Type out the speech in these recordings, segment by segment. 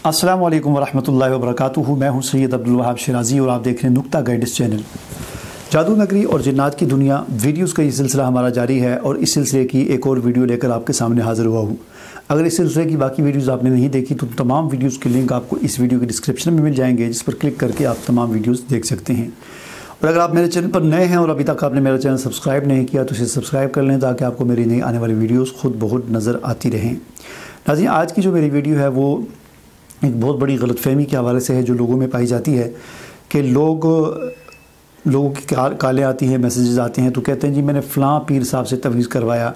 अस्सलाम वालेकुम वरहमतुल्लाहि वबरकातुहू। मैं हूं सैयद अब्दुल वहाब शिराजी और आप देख रहे हैं नुक्ता गाइडेंस चैनल। जादू नगरी और जिन्नात की दुनिया वीडियोस का ये सिलसिला हमारा जारी है और इस सिलसिले की एक और वीडियो लेकर आपके सामने हाज़िर हुआ हूँ। अगर इस सिलसिले की बाकी वीडियोस आपने नहीं देखी तो तमाम वीडियोस के लिंक आपको इस वीडियो के डिस्क्रिप्शन में मिल जाएंगे, जिस पर क्लिक करके आप तमाम वीडियोस देख सकते हैं। और अगर आप मेरे चैनल पर नए हैं और अभी तक आपने मेरा चैनल सब्सक्राइब नहीं किया तो इसे सब्सक्राइब कर लें ताकि आपको मेरी नई आने वाली वीडियोस खुद बहुत नज़र आती रहें। नाज़रीन, आज की जो मेरी वीडियो है वो एक बहुत बड़ी गलतफहमी के हवाले से है जो लोगों में पाई जाती है कि लोगों की कालें आती हैं, मैसेजेस आते हैं तो कहते हैं जी मैंने फ़लाँ पीर साहब से तवीज़ करवाया।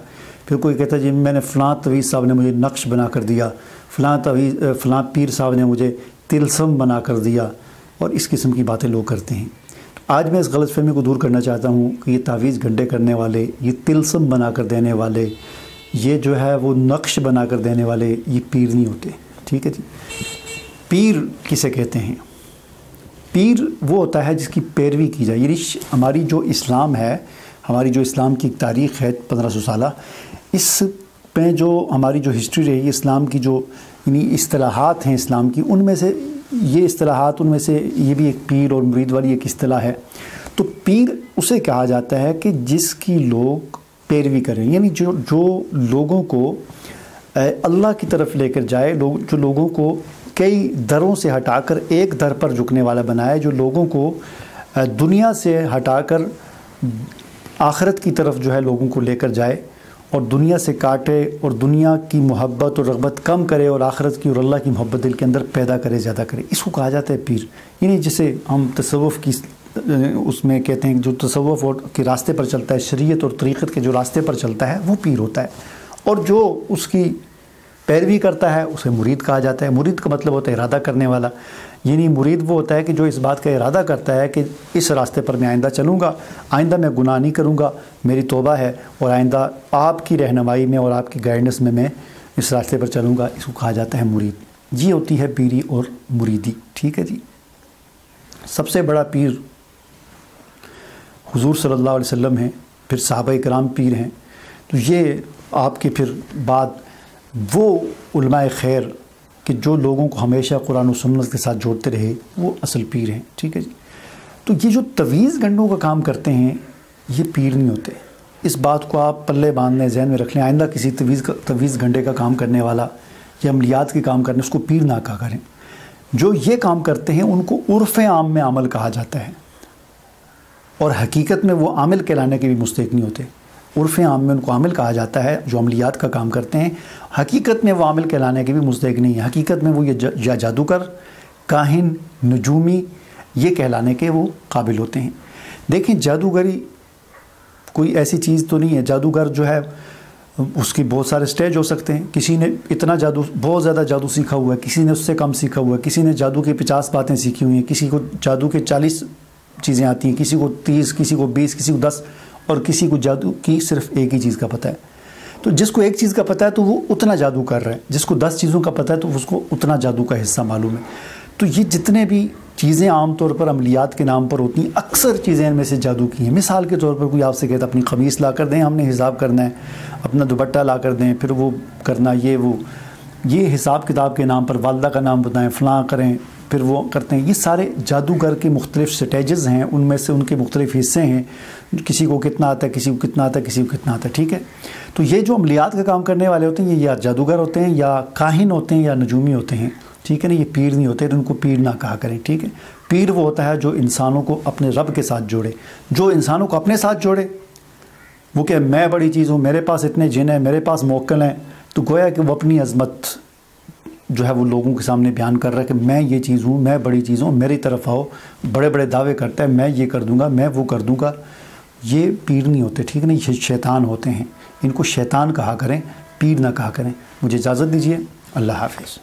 फिर कोई कहता है जी मैंने फ़लाँ तवीज़ साहब ने मुझे नक्श बना कर दिया, फ़लाँ पीर साहब ने मुझे तिलस्म बना कर दिया, और इस किस्म की बातें लोग करते हैं। आज मैं इस गलतफहमी को दूर करना चाहता हूँ कि ये तावीज़ गंडे करने वाले, ये तिलस्म बना कर देने वाले, ये जो है वो नक्श बना कर देने वाले, ये पीर नहीं होते। ठीक है जी। पीर किसे कहते हैं? पीर वो होता है जिसकी पैरवी की जाए। यानी हमारी जो इस्लाम है, हमारी जो इस्लाम की तारीख़ है 1500 साल, इस पे जो हमारी जो हिस्ट्री रही है इस्लाम की, जो यानी इस्तिलाहात हैं इस्लाम की, उनमें से ये इस्तिलाहात, उनमें से ये भी एक पीर और मुरीद वाली एक इस्तिलाह है। तो पीर उसे कहा जाता है कि जिसकी लोग पैरवी करें, यानी जो लोगों को अल्लाह की तरफ लेकर जाए, जो लोगों को कई दरों से हटाकर एक दर पर झुकने वाला बनाए, जो लोगों को दुनिया से हटाकर आखिरत की तरफ जो है लोगों को लेकर जाए और दुनिया से काटे और दुनिया की मोहब्बत और रग़बत कम करे और आखिरत की और अल्लाह की मोहब्बत दिल के अंदर पैदा करे, ज़्यादा करे। इसको कहा जाता है पीर। यानी जिसे हम तसव्वुफ़ की उसमें कहते हैं, जो तसव्वुफ़ के रास्ते पर चलता है, शरीयत और तरीक़त के जो रास्ते पर चलता है वो पीर होता है। और जो उसकी पैरवी करता है उसे मुरीद कहा जाता है। मुरीद का मतलब होता है इरादा करने वाला। यानी मुरीद वो होता है कि जो इस बात का इरादा करता है कि इस रास्ते पर मैं आइंदा चलूँगा, आइंदा मैं गुनाह नहीं करूँगा, मेरी तौबा है, और आइंदा आपकी रहनुमाई में और आपकी गाइडेंस में मैं इस रास्ते पर चलूँगा। इसको कहा जाता है मुरीद। ये होती है पीरी और मुरीदी। ठीक है जी। सबसे बड़ा पीर हुज़ूर सल्लल्लाहु अलैहि वसल्लम हैं, फिर सहाबा इकराम पीर हैं। तो ये आपके फिर बाद वो उलमाए खैर कि जो लोगों को हमेशा कुरान और सुन्नत के साथ जोड़ते रहे, वो असल पीर हैं। ठीक है जी। तो ये जो तवीज़ गंडों का काम करते हैं ये पीर नहीं होते। इस बात को आप पल्ले बांध लें, जहन में रख लें। आइंदा किसी तवीज़ गंडे का काम करने वाला या अमलियात के काम करने उसको पीर ना कहा करें। जो ये काम करते हैं उनको उर्फ़ आम में आमल कहा जाता है, और हकीकत में वो आमिल कहलाने के भी मुस्तहिक़ नहीं होते। उर्फ़ आम में उनको आमिल कहा जाता है जो अमलियात का काम करते हैं, हकीकत में वो आमिल कहलाने के भी मुस्तहिक़ नहीं है। हकीकत में वो या जादूगर, काहिन, नजूमी, ये कहलाने के वो काबिल होते हैं। देखें, जादूगरी कोई ऐसी चीज़ तो नहीं है। जादूगर जो है उसकी बहुत सारे स्टेज हो सकते हैं। किसी ने इतना जादू, बहुत ज़्यादा जादू सीखा हुआ है, किसी ने उससे कम सीखा हुआ है, किसी ने जादू की 50 बातें सीखी हुई हैं, किसी को जादू के 40 चीज़ें आती हैं, किसी को 30, किसी को 20, किसी को 10, और किसी को जादू की सिर्फ एक ही चीज़ का पता है। तो जिसको एक चीज़ का पता है तो वो उतना जादू कर रहा है, जिसको 10 चीज़ों का पता है तो उसको उतना जादू का हिस्सा मालूम है। तो ये जितने भी चीज़ें आम तौर पर अमलियात के नाम पर होती हैं, अक्सर चीज़ें इनमें से जादू की हैं। मिसाल के तौर पर कोई आपसे कहता अपनी ख़मीस ला कर दें, हमने हिसाब करना है, अपना दुपट्टा ला कर दें, फिर वो करना, ये हिसाब किताब के नाम पर वालदा का नाम बताएं, फ़लाँ करें, फिर वो करते हैं। ये सारे जादूगर के मुख्तलिफ़ स्टेजेस हैं, उनमें से उनके मुख्तलिफ़ हिस्से हैं। किसी को कितना आता है, किसी को कितना आता है, किसी को कितना आता है। ठीक है। तो ये जो अमलियात का काम करने वाले होते हैं ये या जादूगर होते हैं, या काहिन होते हैं, या नजूमी होते हैं। ठीक है ना। ये पीर नहीं होते, तो उनको पीर ना कहा करें। ठीक है। पीर वो होता है जो इंसानों को अपने रब के साथ जोड़े, जो इंसानों को अपने साथ जोड़े। वो क्या मैं बड़ी चीज़ हूँ, मेरे पास इतने जिन हैं, मेरे पास मोक्कल हैं, तो गोया कि वो अपनी अज़मत जो है वो लोगों के सामने बयान कर रहा है कि मैं ये चीज़ हूँ, मैं बड़ी चीज़ हूँ, मेरी तरफ आओ। बड़े बड़े दावे करता है, मैं ये कर दूँगा, मैं वो कर दूँगा। ये पीर नहीं होते। ठीक है ना। ये शैतान होते हैं। इनको शैतान कहा करें, पीर ना कहा करें। मुझे इजाज़त दीजिए। अल्लाह हाफ़िज़।